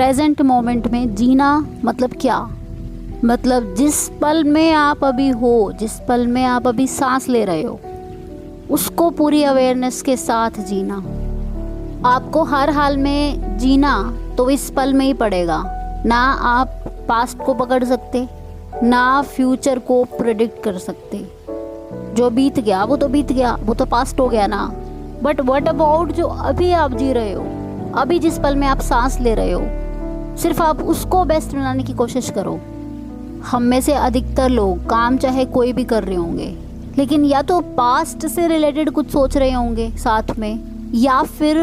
Present moment में जीना मतलब क्या? मतलब जिस पल में आप अभी हो, जिस पल में आप अभी सांस ले रहे हो, उसको पूरी अवेयरनेस के साथ जीना। आपको हर हाल में जीना तो इस पल में ही पड़ेगा। ना आप पास्ट को पकड़ सकते, ना फ्यूचर को प्रेडिक्ट कर सकते। जो बीत गया वो तो बीत गया, वो तो पास्ट हो गया ना। बट व्हाट अबाउट जो अभी आप जी रहे हो, अभी जिस पल में आप सांस ले रहे हो, सिर्फ आप उसको बेस्ट बनाने की कोशिश करो। हम में से अधिकतर लोग काम चाहे कोई भी कर रहे होंगे, लेकिन या तो पास्ट से रिलेटेड कुछ सोच रहे होंगे साथ में, या फिर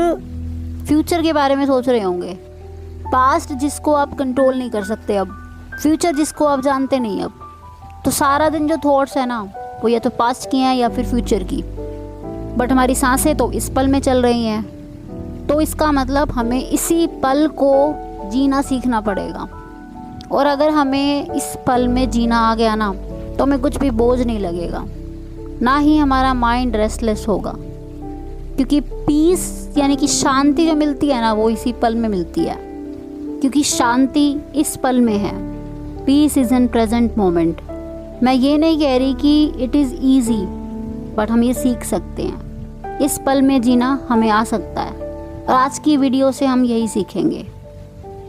फ्यूचर के बारे में सोच रहे होंगे। पास्ट जिसको आप कंट्रोल नहीं कर सकते अब, फ्यूचर जिसको आप जानते नहीं अब, तो सारा दिन जो थॉट्स है ना, वो या तो पास्ट की हैं या फिर फ्यूचर की। बट हमारी सांसें तो इस पल में चल रही हैं, तो इसका मतलब हमें इसी पल को जीना सीखना पड़ेगा। और अगर हमें इस पल में जीना आ गया ना, तो हमें कुछ भी बोझ नहीं लगेगा, ना ही हमारा माइंड रेस्टलेस होगा। क्योंकि पीस यानी कि शांति जो मिलती है ना, वो इसी पल में मिलती है। क्योंकि शांति इस पल में है। Peace is in present moment. मैं ये नहीं कह रही कि इट इज़ ईजी, बट हम ये सीख सकते हैं। इस पल में जीना हमें आ सकता है, और आज की वीडियो से हम यही सीखेंगे।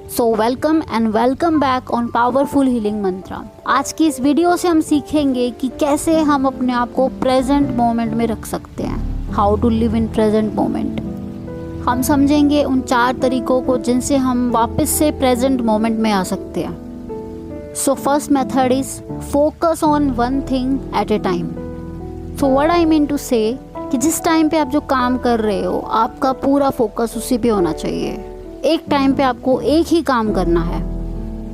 So welcome and welcome back on powerful healing mantra. आज की इस वीडियो से हम सीखेंगे कि कैसे हम अपने आप को प्रेजेंट मोमेंट में रख सकते हैं। How to live in present moment. हम समझेंगे उन 4 तरीकों को जिनसे हम वापस से प्रेजेंट मोमेंट में आ सकते हैं। So first method is focus on one thing at a time. So what I mean to say कि जिस टाइम पे आप जो काम कर रहे हो, आपका पूरा फोकस उसी पे होना चाहिए। एक टाइम पे आपको एक ही काम करना है।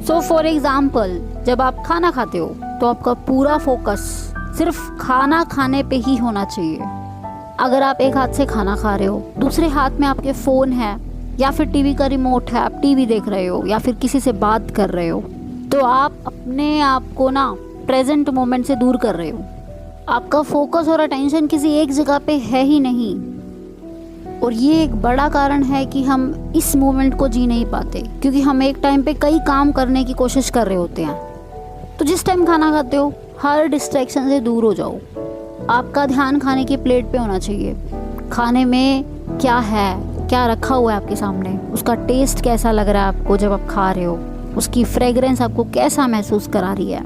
सो फॉर एग्जाम्पल, जब आप खाना खाते हो तो आपका पूरा फोकस सिर्फ खाना खाने पे ही होना चाहिए। अगर आप एक हाथ से खाना खा रहे हो, दूसरे हाथ में आपके फ़ोन है या फिर टीवी का रिमोट है, आप टीवी देख रहे हो या फिर किसी से बात कर रहे हो, तो आप अपने आप को ना प्रेजेंट मोमेंट से दूर कर रहे हो। आपका फोकस और अटेंशन किसी एक जगह पे है ही नहीं। और ये एक बड़ा कारण है कि हम इस मोमेंट को जी नहीं पाते, क्योंकि हम एक टाइम पे कई काम करने की कोशिश कर रहे होते हैं। तो जिस टाइम खाना खाते हो, हर डिस्ट्रैक्शन से दूर हो जाओ। आपका ध्यान खाने की प्लेट पे होना चाहिए। खाने में क्या है, क्या रखा हुआ है आपके सामने, उसका टेस्ट कैसा लग रहा है आपको जब आप खा रहे हो, उसकी फ्रेगरेंस आपको कैसा महसूस करा रही है।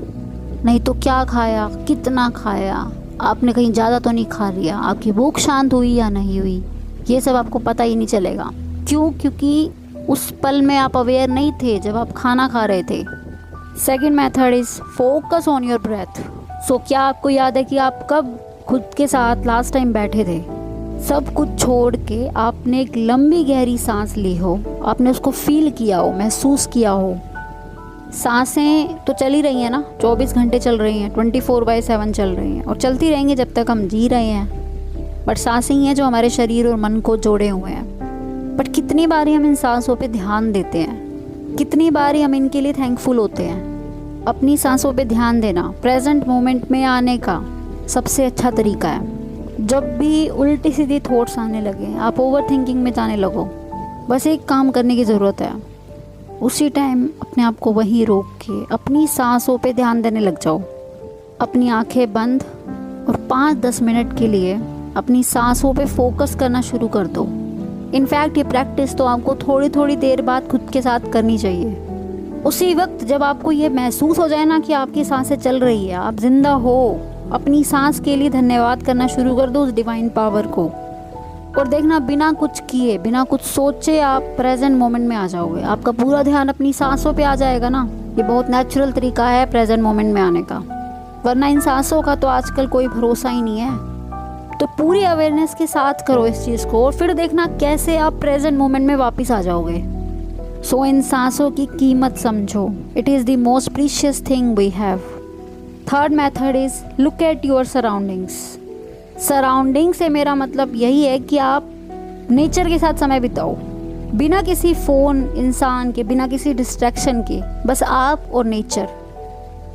नहीं तो क्या खाया, कितना खाया, आपने कहीं ज़्यादा तो नहीं खा लिया, आपकी भूख शांत हुई या नहीं हुई, ये सब आपको पता ही नहीं चलेगा। क्यों? क्योंकि उस पल में आप अवेयर नहीं थे जब आप खाना खा रहे थे। Second method is focus on your breath. So क्या आपको याद है कि आप कब खुद के साथ लास्ट टाइम बैठे थे? सब कुछ छोड़ के आपने एक लंबी गहरी सांस ली हो, आपने उसको फील किया हो, महसूस किया हो। सांसें तो चल ही रही हैं ना, 24 घंटे चल रही हैं, 24/7 चल रही हैं, और चलती रहेंगी जब तक हम जी रहे हैं। बट सांसें ही हैं जो हमारे शरीर और मन को जोड़े हुए हैं। बट कितनी बारी हम इन सांसों पे ध्यान देते हैं, कितनी बारी हम इनके लिए थैंकफुल होते हैं। अपनी सांसों पे ध्यान देना प्रेजेंट मोमेंट में आने का सबसे अच्छा तरीका है। जब भी उल्टी सीधी थॉट्स आने लगे, आप ओवर थिंकिंग में जाने लगो, बस एक काम करने की ज़रूरत है। उसी टाइम अपने आप को वहीं रोक के अपनी सांसों पे ध्यान देने लग जाओ। अपनी आंखें बंद और 5-10 मिनट के लिए अपनी सांसों पे फोकस करना शुरू कर दो। इनफैक्ट ये प्रैक्टिस तो आपको थोड़ी थोड़ी देर बाद खुद के साथ करनी चाहिए। उसी वक्त जब आपको ये महसूस हो जाए ना कि आपकी सांसें चल रही है, आप जिंदा हो, अपनी सांस के लिए धन्यवाद करना शुरू कर दो उस डिवाइन पावर को। और देखना, बिना कुछ किए, बिना कुछ सोचे आप प्रेजेंट मोमेंट में आ जाओगे। आपका पूरा ध्यान अपनी सांसों पे आ जाएगा ना। ये बहुत नेचुरल तरीका है प्रेजेंट मोमेंट में आने का, वरना इन सांसों का तो आजकल कोई भरोसा ही नहीं है। तो पूरी अवेयरनेस के साथ करो इस चीज़ को, और फिर देखना कैसे आप प्रेजेंट मोमेंट में वापस आ जाओगे। सो इन सांसों की कीमत समझो। It is the most precious thing we have. Third method is look at your surroundings. Surrounding से मेरा मतलब यही है कि आप नेचर के साथ समय बिताओ, बिना किसी फ़ोन इंसान के, बिना किसी डिस्ट्रैक्शन के, बस आप और नेचर।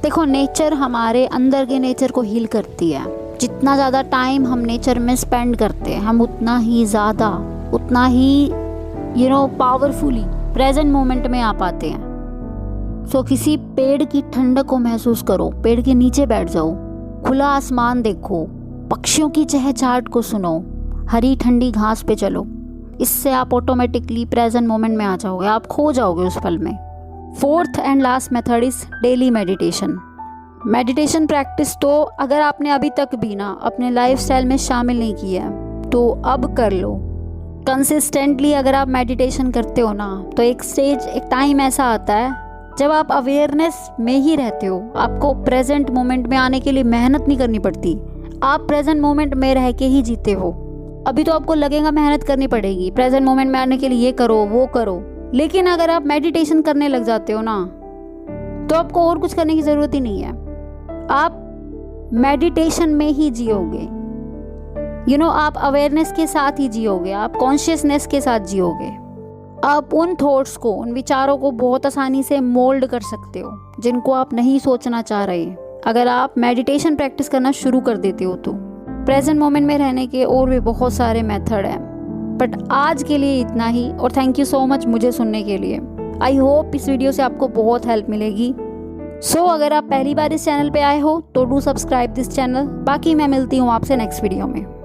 देखो, नेचर हमारे अंदर के नेचर को हील करती है। जितना ज़्यादा टाइम हम नेचर में स्पेंड करते हैं, हम उतना ही ज़्यादा, उतना ही पावरफुली प्रेजेंट मोमेंट में आप आते हैं। सो किसी पेड़ की ठंडक को महसूस करो, पेड़ के नीचे बैठ जाओ, खुला आसमान देखो, पक्षियों की चहचहाट को सुनो, हरी ठंडी घास पे चलो। इससे आप ऑटोमेटिकली प्रेजेंट मोमेंट में आ जाओगे, आप खो जाओगे उस पल में। Fourth and last method is daily meditation. Meditation practice तो अगर आपने अभी तक भी ना अपने लाइफस्टाइल में शामिल नहीं किया है तो अब कर लो। कंसिस्टेंटली अगर आप मेडिटेशन करते हो ना तो एक टाइम ऐसा आता है जब आप अवेयरनेस में ही रहते हो। आपको प्रेजेंट मोमेंट में आने के लिए मेहनत नहीं करनी पड़ती, आप प्रेजेंट मोमेंट में रह के ही जीते हो। अभी तो आपको लगेगा मेहनत करनी पड़ेगी प्रेजेंट मोमेंट में आने के लिए, ये करो वो करो, लेकिन अगर आप मेडिटेशन करने लग जाते हो ना तो आपको और कुछ करने की ज़रूरत ही नहीं है। आप मेडिटेशन में ही जियोगे, आप अवेयरनेस के साथ ही जियोगे, आप कॉन्शियसनेस के साथ जियोगे। आप उन थॉट्स को, उन विचारों को बहुत आसानी से मोल्ड कर सकते हो जिनको आप नहीं सोचना चाह रहे। अगर आप मेडिटेशन प्रैक्टिस करना शुरू कर देते हो तो प्रेजेंट मोमेंट में रहने के और भी बहुत सारे मेथड हैं। बट आज के लिए इतना ही, और थैंक यू सो मच मुझे सुनने के लिए। आई होप इस वीडियो से आपको बहुत हेल्प मिलेगी। अगर आप पहली बार इस चैनल पे आए हो तो डू सब्सक्राइब दिस चैनल। बाकी मैं मिलती हूँ आपसे नेक्स्ट वीडियो में।